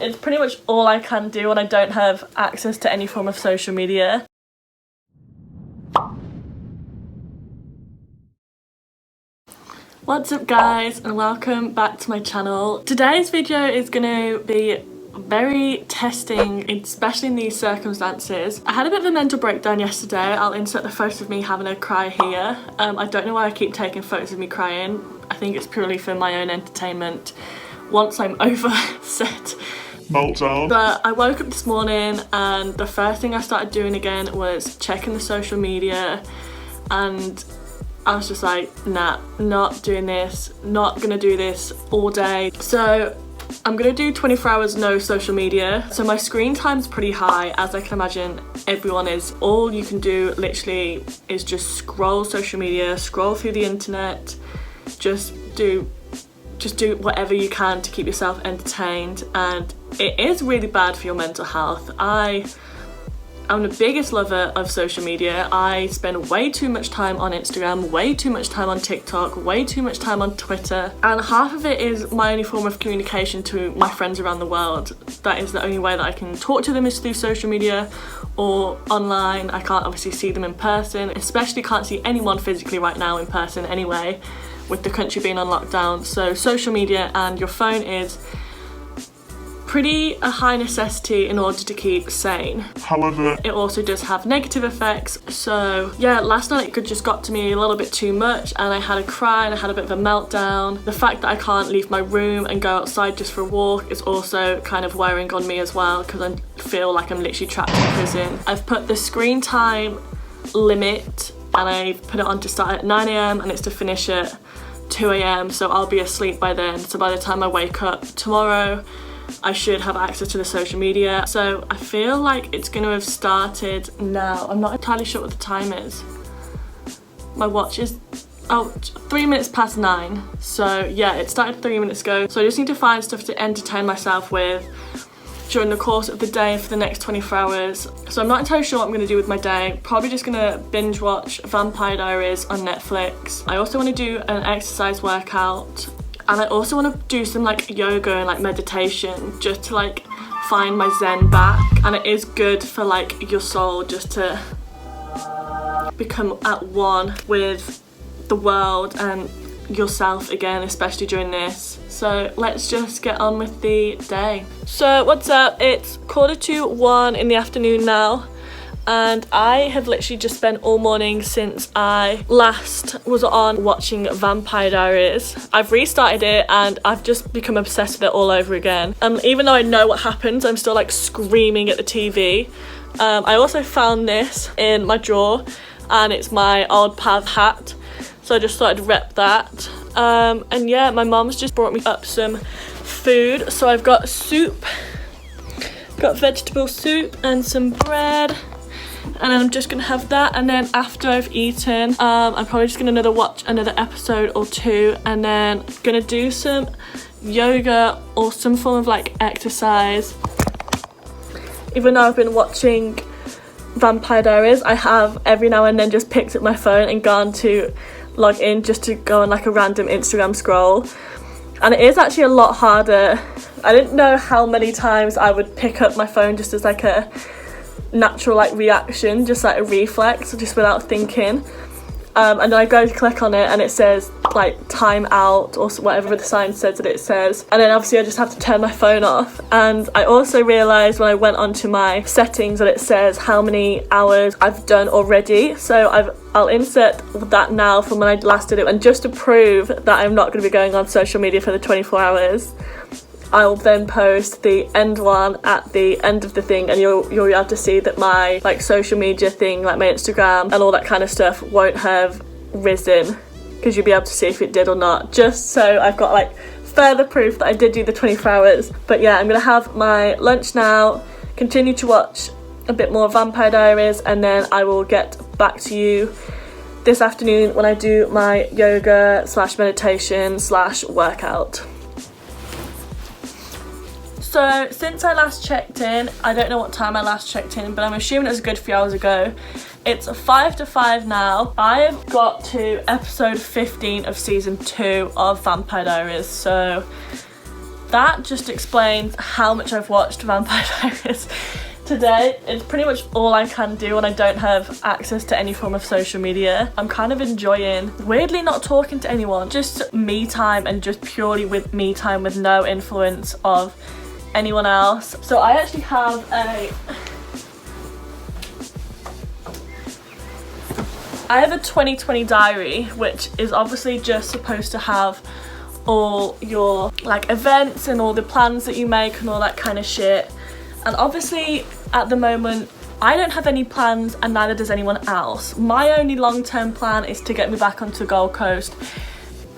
it's pretty much all I can do when I don't have access to any form of social media. What's up guys, and welcome back to my channel. Today's video is going to be very testing, especially in these circumstances. I had a bit of a mental breakdown yesterday. I'll insert the photo of me having a cry here. I don't know why I keep taking photos of me crying. I think it's purely for my own entertainment once I'm over said meltdown. But I woke up this morning and the first thing I started doing again was checking the social media, and I was just like, nah, not doing this, not gonna do this all day. So I'm gonna do 24 hours no social media. So my screen time's pretty high, as I can imagine everyone is. All you can do literally is just scroll social media, scroll through the internet, just do whatever you can to keep yourself entertained, and it is really bad for your mental health. I'm the biggest lover of social media. I spend way too much time on Instagram, way too much time on TikTok, way too much time on Twitter, and half of it is my only form of communication to my friends around the world. That is the only way that I can talk to them, is through social media or online. I can't obviously see them in person, especially can't see anyone physically right now in person anyway, with the country being on lockdown. So social media and your phone is pretty a high necessity in order to keep sane. However, it also does have negative effects. So yeah, last night it just got to me a little bit too much, and I had a cry and I had a bit of a meltdown. The fact that I can't leave my room and go outside just for a walk is also kind of wearing on me as well, because I feel like I'm literally trapped in prison. I've put the screen time limit and I've put it on to start at 9 AM and it's to finish at 2 AM, so I'll be asleep by then. So by the time I wake up tomorrow, I should have access to the social media. So I feel like it's going to have started now. I'm not entirely sure what the time is. My watch is 3 minutes past 9. So yeah, it started 3 minutes ago. So I just need to find stuff to entertain myself with during the course of the day for the next 24 hours. So I'm not entirely sure what I'm going to do with my day. Probably just going to binge watch Vampire Diaries on Netflix. I also want to do an exercise workout, and I also want to do some like yoga and like meditation, just to like find my zen back. And it is good for like your soul, just to become at one with the world and yourself again, especially during this. So let's just get on with the day. So what's up? It's 1:45 in the afternoon now, and I have literally just spent all morning since I last was on watching Vampire Diaries. I've restarted it and I've just become obsessed with it all over again. Even though I know what happens, I'm still like screaming at the TV. I also found this in my drawer, and it's my old Pav hat, so I just thought I'd rep that. And yeah, my mom's just brought me up some food. So I've got soup, got vegetable soup and some bread, and I'm just gonna have that. And then after I've eaten, I'm probably just gonna watch another episode or two, and then gonna do some yoga or some form of like exercise. Even though I've been watching Vampire Diaries, I have every now and then just picked up my phone and gone to log in just to go on like a random Instagram scroll, and it is actually a lot harder. I didn't know how many times I would pick up my phone just as like a natural like reaction, just like a reflex, just without thinking, and then I go to click on it and it says like time out or whatever the sign says that it says, and then obviously I just have to turn my phone off. And I also realised when I went onto my settings that it says how many hours I've done already, so I'll insert that now from when I last did it, and just to prove that I'm not going to be going on social media for the 24 hours, I'll then post the end one at the end of the thing, and you'll be able to see that my like social media thing, like my Instagram and all that kind of stuff, won't have risen, because you'll be able to see if it did or not, just so I've got like further proof that I did do the 24 hours. But yeah, I'm gonna have my lunch now, continue to watch a bit more Vampire Diaries, and then I will get back to you this afternoon when I do my yoga / meditation / workout. So since I last checked in, I don't know what time I last checked in, but I'm assuming it was a good few hours ago. It's 5 to 5 now. I've got to episode 15 of season 2 of Vampire Diaries, so that just explains how much I've watched Vampire Diaries today. It's pretty much all I can do when I don't have access to any form of social media. I'm kind of enjoying, weirdly, not talking to anyone, just me time, and just purely with me time with no influence of anyone else. So I actually have a 2020 diary, which is obviously just supposed to have all your like events and all the plans that you make and all that kind of shit. And obviously at the moment I don't have any plans, and neither does anyone else. My only long-term plan is to get me back onto Gold Coast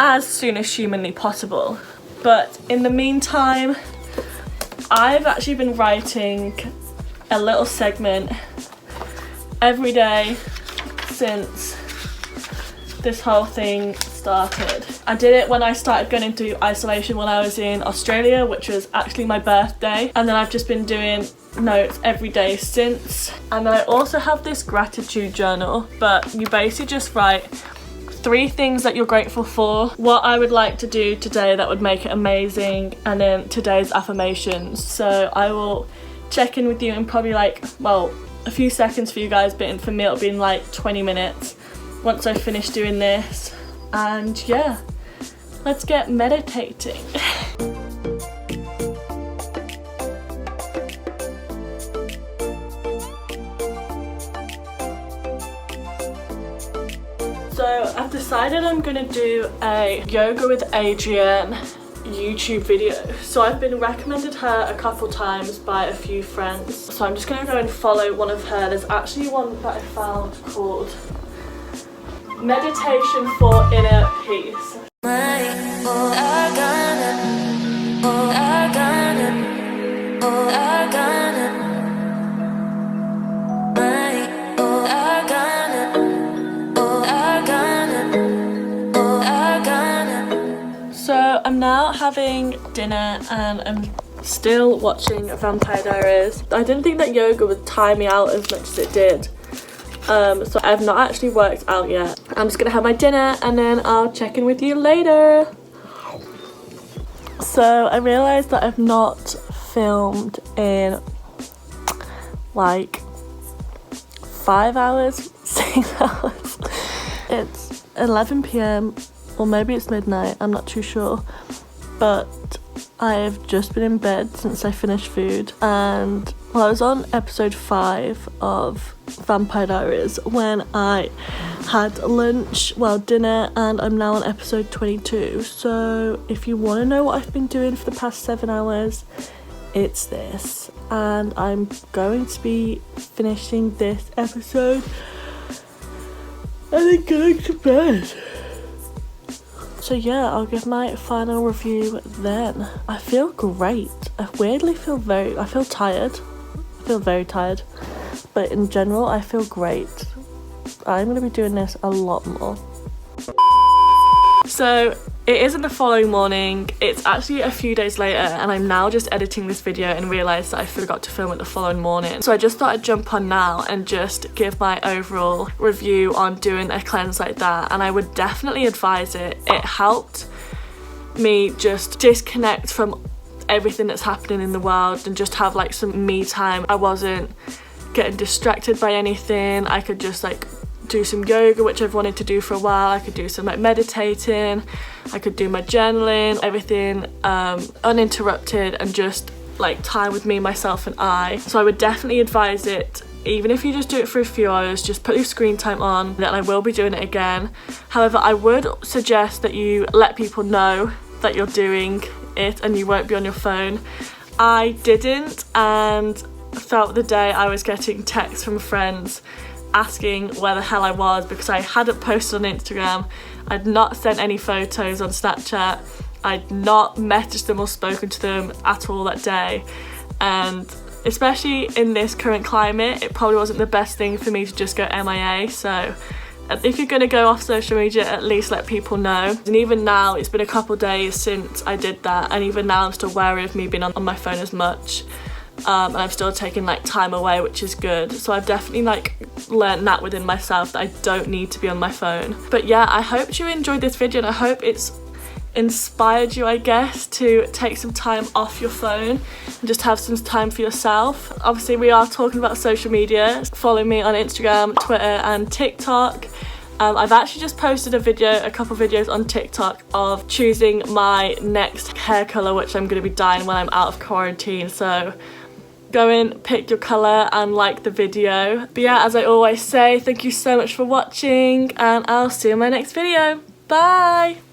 as soon as humanly possible. But in the meantime, I've actually been writing a little segment every day since this whole thing started. I did it when I started going into isolation when I was in Australia, which was actually my birthday, and then I've just been doing notes every day since. And then I also have this gratitude journal, but you basically just write 3 things that you're grateful for, what I would like to do today that would make it amazing, and then today's affirmations. So I will check in with you in probably like, well, a few seconds for you guys, but for me it'll be in like 20 minutes once I finish doing this. And yeah, let's get meditating. So I've decided I'm gonna do a Yoga with Adriene YouTube video. So I've been recommended her a couple times by a few friends. So I'm just gonna go and follow one of her. There's actually one that I found called Meditation for Inner Peace. So I'm now having dinner and I'm still watching Vampire Diaries. I didn't think that yoga would tire me out as much as it did. So I've not actually worked out yet. I'm just gonna have my dinner and then I'll check in with you later. So I realised that I've not filmed in like 5 hours, 6 hours. It's 11 p.m. or maybe it's midnight, I'm not too sure. But I've just been in bed since I finished food, and well, I was on episode 5 of Vampire Diaries when I had lunch, well, dinner, and I'm now on episode 22. So if you want to know what I've been doing for the past 7 hours, it's this. And I'm going to be finishing this episode and then going to bed. So yeah, I'll give my final review then. I feel great. I weirdly feel I feel tired. I feel very tired. But in general, I feel great. I'm going to be doing this a lot more. So it isn't the following morning, it's actually a few days later, and I'm now just editing this video and realised that I forgot to film it the following morning. So I just thought I'd jump on now and just give my overall review on doing a cleanse like that, and I would definitely advise it. It helped me just disconnect from everything that's happening in the world and just have like some me time. I wasn't getting distracted by anything. I could just like do some yoga, which I've wanted to do for a while. I could do some like meditating, I could do my journaling, everything uninterrupted, and just like time with me, myself and I. So I would definitely advise it. Even if you just do it for a few hours, just put your screen time on, and I will be doing it again. However, I would suggest that you let people know that you're doing it and you won't be on your phone. I didn't, and throughout the day I was getting texts from friends asking where the hell I was because I hadn't posted on Instagram, I'd not sent any photos on Snapchat, I'd not messaged them or spoken to them at all that day. And especially in this current climate, it probably wasn't the best thing for me to just go MIA. So if you're going to go off social media, at least let people know. And even now, it's been a couple days since I did that, and even now I'm still wary of me being on my phone as much. And I'm still taking like time away, which is good. So I've definitely like learned that within myself, that I don't need to be on my phone. But yeah, I hope you enjoyed this video, and I hope it's inspired you, I guess, to take some time off your phone and just have some time for yourself. Obviously we are talking about social media. Follow me on Instagram, Twitter and TikTok. I've actually just posted a couple videos on TikTok of choosing my next hair colour, which I'm going to be dyeing when I'm out of quarantine, so go and pick your colour and like the video. But yeah, as I always say, thank you so much for watching and I'll see you in my next video. Bye!